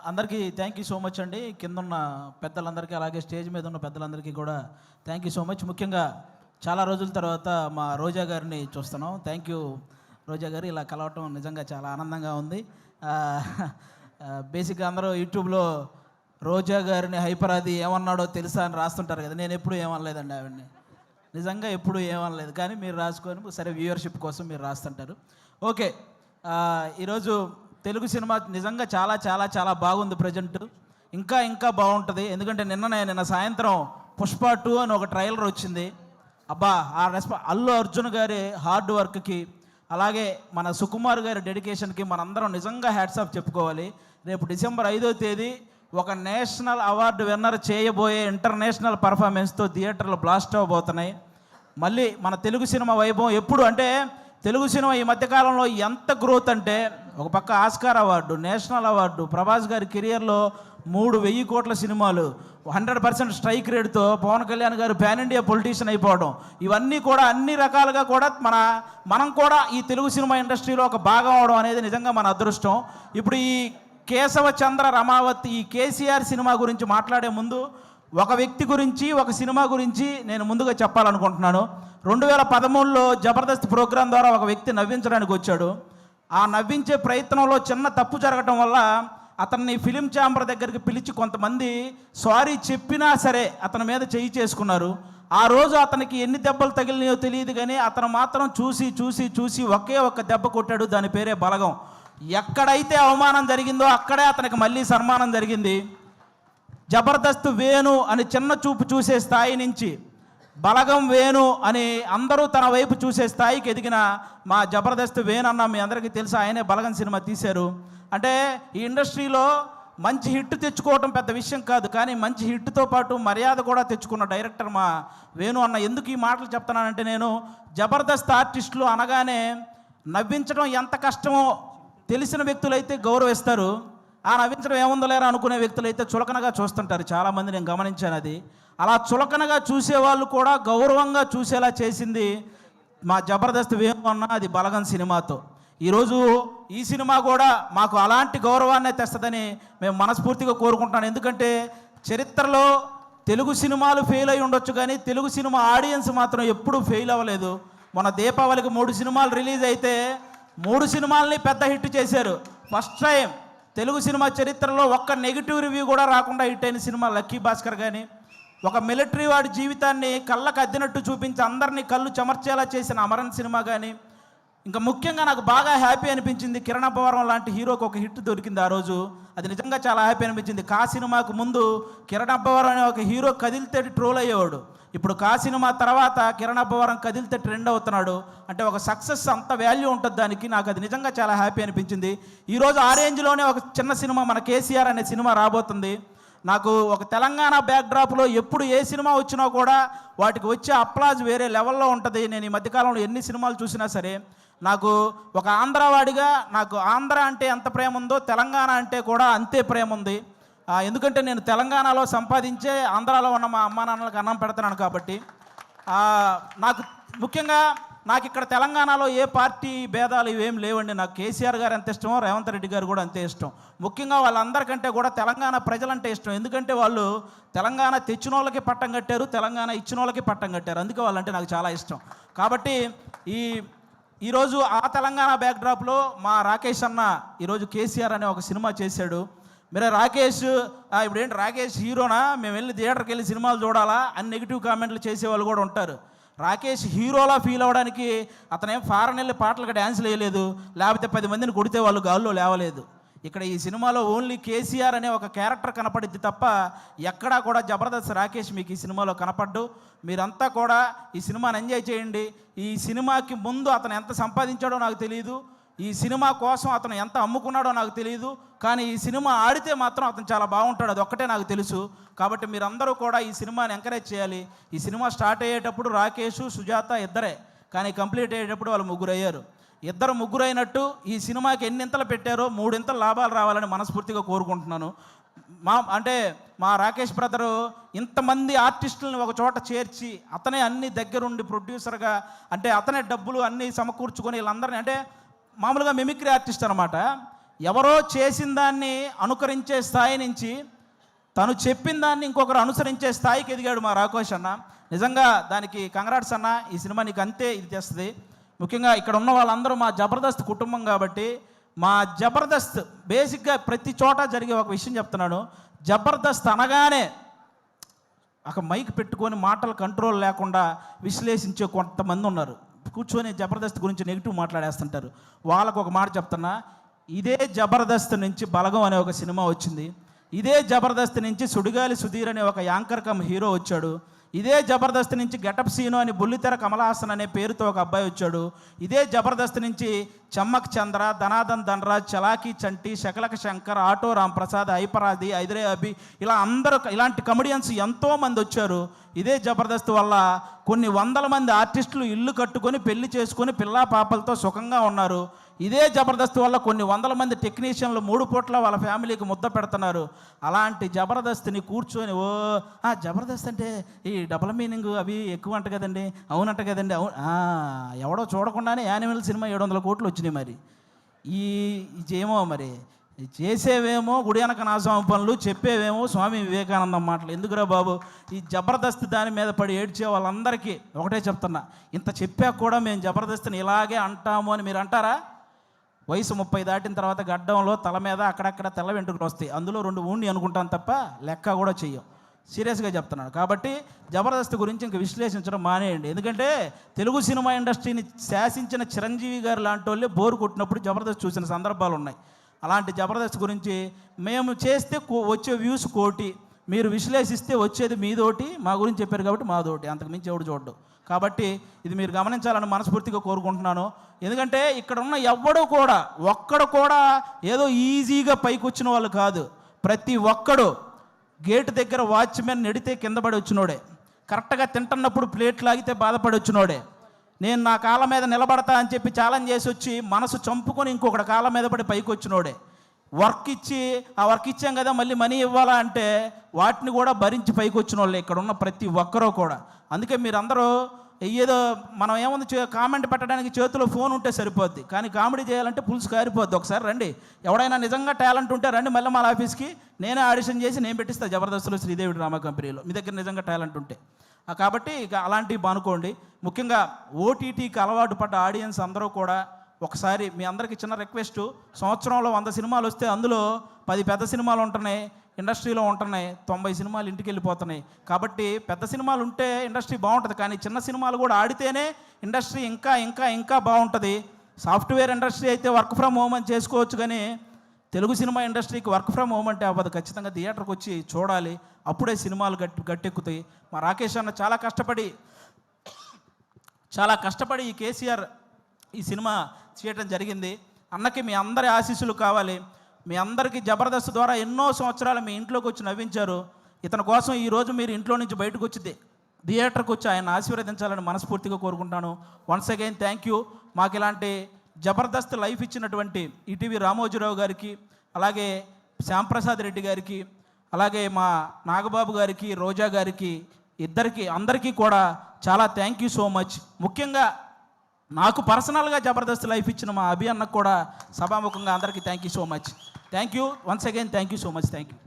అందరికీ thank you so much అండి. కింద ఉన్న పెద్దలందరికీ అలాగే స్టేజ్ మీద ఉన్న పెద్దలందరికీ కూడా థ్యాంక్ యూ సో మచ్. ముఖ్యంగా చాలా రోజుల తర్వాత మా రోజా గారిని చూస్తున్నాం. థ్యాంక్ యూ రోజా గారు, ఇలా కలవటం నిజంగా చాలా ఆనందంగా ఉంది. బేసిక్గా అందరూ యూట్యూబ్లో రోజా గారిని హైపరాది ఏమన్నాడో తెలుసా అని రాస్తుంటారు కదా. నేను ఎప్పుడు ఏమనలేదండి ఆవిడని, నిజంగా ఎప్పుడు ఏమనలేదు. కానీ మీరు రాసుకొని సరే వ్యూవర్షిప్ కోసం మీరు రాస్తుంటారు. ఓకే, ఈరోజు తెలుగు సినిమా నిజంగా చాలా చాలా చాలా బాగుంది. ప్రజెంట్ ఇంకా ఇంకా బాగుంటుంది. ఎందుకంటే నిన్న సాయంత్రం పుష్ప 2 అని ఒక ట్రైలర్ వచ్చింది. అబ్బా, ఆ అల్లు అర్జున్ గారి హార్డ్ వర్క్కి అలాగే మన సుకుమార్ గారి డెడికేషన్కి మనందరం నిజంగా హ్యాట్స్ ఆఫ్ చెప్పుకోవాలి. రేపు డిసెంబర్ 5వ తేదీ ఒక నేషనల్ అవార్డు విన్నర్ చేయబోయే ఇంటర్నేషనల్ పర్ఫార్మెన్స్తో థియేటర్లు బ్లాస్ట్ అవ్వబోతున్నాయి. మళ్ళీ మన తెలుగు సినిమా వైభవం ఎప్పుడు అంటే తెలుగు సినిమా ఈ మధ్యకాలంలో ఎంత గ్రోత్ అంటే, ఒక పక్క Oscar award, national award, Prabhas గారి కెరియర్లో 3,000 కోట్ల సినిమాలు, 100% స్ట్రైక్ రేట్తో పవన్ కళ్యాణ్ గారు పాన్ ఇండియా పొలిటీషియన్ అయిపోవడం, ఇవన్నీ కూడా అన్ని రకాలుగా కూడా మనం కూడా ఈ తెలుగు సినిమా ఇండస్ట్రీలో ఒక భాగం అవడం అనేది నిజంగా మన అదృష్టం. ఇప్పుడు ఈ కేశవ చంద్ర రమావతి ఈ కేసీఆర్ సినిమా గురించి మాట్లాడే ముందు ఒక వ్యక్తి గురించి, ఒక సినిమా గురించి నేను ముందుగా చెప్పాలనుకుంటున్నాను. 2013లో జబర్దస్త్ ప్రోగ్రాం ద్వారా ఒక వ్యక్తి నవ్వించడానికి వచ్చాడు. ఆ నవ్వించే ప్రయత్నంలో చిన్న తప్పు జరగటం వల్ల అతన్ని ఫిలిం ఛాంబర్ దగ్గరికి పిలిచి కొంతమంది సారీ చెప్పినా సరే అతని మీద చేయి చేసుకున్నారు. ఆ రోజు అతనికి ఎన్ని దెబ్బలు తగిలినాయో తెలియదు, కానీ అతను మాత్రం చూసి చూసి చూసి ఒకే ఒక్క దెబ్బ కొట్టాడు. దాని పేరే బలగం. ఎక్కడైతే అవమానం జరిగిందో అక్కడే అతనికి మళ్ళీ సన్మానం జరిగింది. జబర్దస్త్ వేణు అని చిన్న చూపు చూసే స్థాయి నుంచి బలగం వేణు అని అందరూ తన వైపు చూసే స్థాయికి ఎదిగిన మా జబర్దస్త్ వేణు అన్న మీ అందరికీ తెలుసు. ఆయనే బలగం సినిమా తీశారు. అంటే ఈ ఇండస్ట్రీలో మంచి హిట్ తెచ్చుకోవటం పెద్ద విషయం కాదు, కానీ మంచి హిట్తో పాటు మర్యాద కూడా తెచ్చుకున్న డైరెక్టర్ మా వేణు అన్న. ఎందుకు ఈ మాటలు చెప్తున్నానంటే, నేను జబర్దస్త్ ఆర్టిస్టులు అనగానే నవ్వించడం ఎంత కష్టమో తెలిసిన వ్యక్తులైతే గౌరవిస్తారు. ఆ నవ్వించడం ఏముందో లేరా అనుకునే వ్యక్తులైతే చులకనగా చూస్తుంటారు. చాలామంది నేను గమనించాను. అది అలా చులకనగా చూసేవాళ్ళు కూడా గౌరవంగా చూసేలా చేసింది మా జబర్దస్త్ వేణు అన్న, అది బలగం సినిమాతో. ఈరోజు ఈ సినిమా కూడా మాకు అలాంటి గౌరవాన్నే తెస్తుందని మేము మనస్ఫూర్తిగా కోరుకుంటున్నాను. ఎందుకంటే చరిత్రలో తెలుగు సినిమాలు ఫెయిల్ అయి ఉండొచ్చు, కానీ తెలుగు సినిమా ఆడియన్స్ మాత్రం ఎప్పుడూ ఫెయిల్ అవ్వలేదు. మన దీపావళికి 3 సినిమాలు రిలీజ్ అయితే 3 సినిమాలని పెద్ద హిట్ చేశారు. ఫస్ట్ టైం తెలుగు సినిమా చరిత్రలో ఒక్క నెగిటివ్ రివ్యూ కూడా రాకుండా హిట్ అయిన సినిమా లక్కీ భాస్కర్. కానీ ఒక మిలిటరీ వాడి జీవితాన్ని కళ్ళకు అద్దినట్టు చూపించి అందరినీ కళ్ళు చెమర్చేలా చేసిన అమరన్ సినిమా. కానీ ఇంకా ముఖ్యంగా నాకు బాగా హ్యాపీ అనిపించింది, కిరణ్ అబ్బవరం లాంటి హీరోకి ఒక హిట్ దొరికింది ఆ రోజు. అది నిజంగా చాలా హ్యాపీ అనిపించింది. కా సినిమాకు ముందు కిరణ్ అబ్బవరం అనే ఒక హీరో కదిలితే ట్రోల్ అయ్యేవాడు. ఇప్పుడు కా సినిమా తర్వాత కిరణ్ అబ్బవరం కదిలితే ట్రెండ్ అవుతున్నాడు. అంటే ఒక సక్సెస్ అంత వాల్యూ ఉంటుంది దానికి. నాకు అది నిజంగా చాలా హ్యాపీ అనిపించింది. ఈరోజు ఆ రేంజ్లోనే ఒక చిన్న సినిమా మన కేసీఆర్ అనే సినిమా రాబోతుంది. నాకు ఒక తెలంగాణ బ్యాక్డ్రాప్లో ఎప్పుడు ఏ సినిమా వచ్చినా కూడా వాటికి వచ్చే అప్లాజ్ వేరే లెవెల్లో ఉంటుంది. నేను ఈ మధ్యకాలంలో ఎన్ని సినిమాలు చూసినా సరే నాకు ఒక ఆంధ్రవాడిగా నాకు ఆంధ్ర అంటే ఎంత ప్రేమ ఉందో తెలంగాణ అంటే కూడా అంతే ప్రేమ ఉంది. ఎందుకంటే నేను తెలంగాణలో సంపాదించే ఆంధ్రాలో ఉన్న మా అమ్మా నాన్నలకు అన్నం పెడుతున్నాను కాబట్టి. నాకు ముఖ్యంగా నాకు ఇక్కడ తెలంగాణలో ఏ పార్టీ భేదాలు ఇవేం లేవండి. నాకు కేసీఆర్ గారు ఎంత ఇష్టమో రేవంత్ రెడ్డి గారు కూడా అంతే ఇష్టం. ముఖ్యంగా వాళ్ళందరికంటే కూడా తెలంగాణ ప్రజలంటే ఇష్టం. ఎందుకంటే వాళ్ళు తెలంగాణ తెచ్చిన వాళ్ళకి పట్టం కట్టారు, తెలంగాణ ఇచ్చిన వాళ్ళకి పట్టం కట్టారు. అందుకే వాళ్ళంటే నాకు చాలా ఇష్టం. కాబట్టి ఈరోజు ఆ తెలంగాణ బ్యాక్డ్రాప్లో మా రాకేష్ అన్న ఈరోజు కేసీఆర్ అనే ఒక సినిమా చేశాడు. మీరు రాకేష్ ఇప్పుడు ఏంటి రాకేష్ హీరోనా, మేము వెళ్ళి థియేటర్కి వెళ్ళి సినిమాలు చూడాలా అని నెగిటివ్ కామెంట్లు చేసేవాళ్ళు కూడా ఉంటారు. రాకేష్ హీరోలా ఫీల్ అవ్వడానికి అతనేం ఫారెన్ వెళ్ళి పాటలకు డ్యాన్స్లు వేయలేదు, లేకపోతే 10 మందిని కొడితే వాళ్ళు గాల్లో లేవలేదు. ఇక్కడ ఈ సినిమాలో ఓన్లీ కేసీఆర్ అనే ఒక క్యారెక్టర్ కనపడిద్ది తప్ప ఎక్కడా కూడా జబర్దస్త్ రాకేష్ మీకు ఈ సినిమాలో కనపడ్డు. మీరంతా కూడా ఈ సినిమాని ఎంజాయ్ చేయండి. ఈ సినిమాకి ముందు అతను ఎంత సంపాదించాడో నాకు తెలియదు, ఈ సినిమా కోసం అతను ఎంత అమ్ముకున్నాడో నాకు తెలియదు, కానీ ఈ సినిమా ఆడితే మాత్రం అతను చాలా బాగుంటాడు, అది ఒక్కటే నాకు తెలుసు. కాబట్టి మీరందరూ కూడా ఈ సినిమాని ఎంకరేజ్ చేయాలి. ఈ సినిమా స్టార్ట్ అయ్యేటప్పుడు రాకేష్, సుజాత ఇద్దరే, కానీ కంప్లీట్ అయ్యేటప్పుడు వాళ్ళు 3 అయ్యారు. 2 అయినట్టు ఈ సినిమాకి ఎన్నింతలు పెట్టారో 3 ఇంతలు లాభాలు రావాలని మనస్ఫూర్తిగా కోరుకుంటున్నాను. మా రాకేష్ బ్రదరు ఇంతమంది ఆర్టిస్టులను ఒక చోట చేర్చి అతనే అన్ని దగ్గరుండి ప్రొడ్యూసర్గా, అంటే అతనే డబ్బులు అన్నీ సమకూర్చుకొని వీళ్ళందరినీ, అంటే మామూలుగా మిమిక్రీ ఆర్టిస్ట్ అనమాట. ఎవరో చేసిన దాన్ని అనుకరించే స్థాయి నుంచి తను చెప్పిన దాన్ని ఇంకొకరు అనుసరించే స్థాయికి ఎదిగాడు మా రాకోష్ అన్న. నిజంగా దానికి కంగ్రాట్స్ అన్న. ఈ సినిమా నీకు అంతే ఇది తెస్తుంది. ముఖ్యంగా ఇక్కడ ఉన్న వాళ్ళందరూ మా జబర్దస్త్ కుటుంబం కాబట్టి మా జబర్దస్త్ బేసిక్గా ప్రతి చోట జరిగే ఒక విషయం చెప్తున్నాను. జబర్దస్త్ అనగానే ఒక మైక్ పెట్టుకొని మాటలు కంట్రోల్ లేకుండా విశ్లేషించే కొంతమంది ఉన్నారు. కూర్చొని జబర్దస్త్ గురించి నెగిటివ్ మాట్లాడేస్తుంటారు. వాళ్ళకు ఒక మాట చెప్తున్నా, ఇదే జబర్దస్త్ నుంచి బలగం అనే ఒక సినిమా వచ్చింది. ఇదే జబర్దస్త్ నుంచి సుడిగాలి సుధీర్ అనే ఒక యాంకర్ కమ్ హీరో వచ్చాడు. ఇదే జబర్దస్త్ నుంచి గెటప్ సీను అని బుల్లితెర కమలహాసన్ అనే పేరుతో ఒక అబ్బాయి వచ్చాడు. ఇదే జబర్దస్త్ నుంచి చమ్మక్ చంద్ర, ధనాదన్ ధనరాజ్, చలాకీ చంటి, శకలక శంకర్, ఆటో రాంప్రసాద్, ఐపరాది, ఐదరే అభి, ఇలా అందరూ ఇలాంటి కమెడియన్స్ ఎంతోమంది వచ్చారు. ఇదే జబర్దస్త్ వల్ల కొన్ని వందల మంది ఆర్టిస్టులు ఇల్లు కట్టుకొని పెళ్లి చేసుకొని పిల్లా పాపలతో సుఖంగా ఉన్నారు. ఇదే జబర్దస్త్ వల్ల కొన్ని వందల మంది టెక్నీషియన్లు 3 పూట్ల వాళ్ళ ఫ్యామిలీకి ముద్ద పెడుతున్నారు. అలాంటి జబర్దస్త్ని కూర్చొని జబర్దస్త్ అంటే ఈ డబుల్ మీనింగ్ అవి ఎక్కువ అంట కదండి, అవునంట కదండి, అవును ఎవడో చూడకుండానే యానిమల్ సినిమా 700 కోట్లు వచ్చినాయి. మరి ఏమో మరి చేసేవేమో గుడియనక నాస్వామి పనులు, చెప్పేవేమో స్వామి వివేకానందం మాటలు. ఎందుకురా బాబు, ఈ జబర్దస్త్ దాని మీద పడి ఏడ్చే వాళ్ళందరికీ ఒకటే చెప్తున్నా, ఇంత చెప్పాక కూడా మేము జబర్దస్త్ని ఇలాగే అంటాము అని మీరు అంటారా? వయసు 30 దాటిన తర్వాత గడ్డంలో తల మీద అక్కడక్కడ తెల్ల వెంట్రుకలు వస్తాయి. అందులో 2 ఊండి అనుకుంటాం తప్ప లెక్క కూడా చెయ్యం. సీరియస్గా చెప్తున్నాను. కాబట్టి జబర్దస్త్ గురించి ఇంక విశ్లేషించడం మానేయండి. ఎందుకంటే తెలుగు సినిమా ఇండస్ట్రీని శాసించిన చిరంజీవి గారు లాంటి వాళ్ళే బోరు కొట్టినప్పుడు జబర్దస్త్ చూసిన సందర్భాలు ఉన్నాయి. అలాంటి జబర్దస్త్ గురించి మేము చేస్తే వచ్చే వ్యూస్ 1 కోటి, మీరు విశ్లేషిస్తే వచ్చేది మీదోటి. మా గురించి చెప్పారు కాబట్టి మాదోటి, అంతకుమించి ఎవడు చూడ్డు. కాబట్టి ఇది మీరు గమనించాలని మనస్ఫూర్తిగా కోరుకుంటున్నాను. ఎందుకంటే ఇక్కడ ఉన్న ఒక్కడు కూడా ఏదో ఈజీగా పైకి వచ్చిన వాళ్ళు కాదు. ప్రతి ఒక్కడు గేటు దగ్గర వాచ్మెన్ నెడితే కింద పడి వచ్చినోడే, కరెక్ట్గా తింటున్నప్పుడు ప్లేట్ లాగితే బాధపడి వచ్చినోడే, నేను నా కాళ్ళ మీద నిలబడతా అని చెప్పి ఛాలెంజ్ చేసి వచ్చి మనసు చంపుకొని ఇంకొకటి కాళ్ళ మీద పడి పైకి వచ్చినోడే, వర్క్ ఇచ్చి ఆ వర్క్ ఇచ్చాం కదా మళ్ళీ మనీ ఇవ్వాలా అంటే వాటిని కూడా భరించి పైకి వచ్చిన వాళ్ళే ఇక్కడ ఉన్న ప్రతి ఒక్కరూ కూడా. అందుకే మీరందరూ ఏదో మనం ఏముంది కామెంట్ పెట్టడానికి చేతిలో ఫోన్ ఉంటే సరిపోద్ది, కానీ కామెడీ చేయాలంటే పులుసు కారిపోద్ది. ఒకసారి రండి, ఎవడైనా నిజంగా టాలెంట్ ఉంటే రండి మళ్ళీ మా ఆఫీస్కి, నేనే ఆడిషన్ చేసి నేను పెట్టిస్తాను జబర్దస్త్లో శ్రీదేవి డ్రామా కంపెనీలో, మీ దగ్గర నిజంగా టాలెంట్ ఉంటే. కాబట్టి ఇక అలాంటివి బానుకోండి. ముఖ్యంగా ఓటీటీకి అలవాటు పడ్డ ఆడియన్స్ అందరూ కూడా ఒకసారి మీ అందరికీ చిన్న రిక్వెస్ట్, సంవత్సరంలో 100 సినిమాలు వస్తే అందులో 10 పెద్ద సినిమాలు ఉంటున్నాయి, ఇండస్ట్రీలో ఉంటున్నాయి, 90 సినిమాలు ఇంటికి వెళ్ళిపోతున్నాయి. కాబట్టి పెద్ద సినిమాలు ఉంటే ఇండస్ట్రీ బాగుంటుంది, కానీ చిన్న సినిమాలు కూడా ఆడితేనే ఇండస్ట్రీ ఇంకా ఇంకా ఇంకా బాగుంటుంది. సాఫ్ట్వేర్ ఇండస్ట్రీ అయితే వర్క్ ఫ్రమ్ హోమ్ అని చేసుకోవచ్చు, కానీ తెలుగు సినిమా ఇండస్ట్రీకి వర్క్ ఫ్రమ్ హోమ్ అంటే అవ్వదు. ఖచ్చితంగా థియేటర్కి వచ్చి చూడాలి, అప్పుడే సినిమాలు గట్టెక్కుతాయి. మా రాకేష్ అన్న చాలా కష్టపడి ఈ కేసీఆర్ ఈ సినిమా చేయటం జరిగింది. అన్నకి మీ అందరి ఆశీస్సులు కావాలి. మీ అందరికీ జబర్దస్త్ ద్వారా ఎన్నో సంవత్సరాలు మీ ఇంట్లోకి వచ్చి నవ్వించారు. ఇతని కోసం ఈరోజు మీరు ఇంట్లో నుంచి బయటకు వచ్చి థియేటర్కి వచ్చి ఆయన ఆశీర్వదించాలని మనస్ఫూర్తిగా కోరుకుంటాను. Once again thank you. మాకు ఇలాంటి జబర్దస్త్ లైఫ్ ఇచ్చినటువంటి ఈటీవీ రామోజీరావు గారికి, అలాగే శ్యాంప్రసాద్ రెడ్డి గారికి, అలాగే మా నాగబాబు గారికి, రోజా గారికి, అందరికీ కూడా చాలా థ్యాంక్ యూ సో మచ్. ముఖ్యంగా నాకు పర్సనల్గా జబర్దస్త్ లైఫ్ ఇచ్చిన మా అభి అన్నకు కూడా సభాముఖంగా అందరికీ thank you so much. Thank you once again, thank you so much, thank you.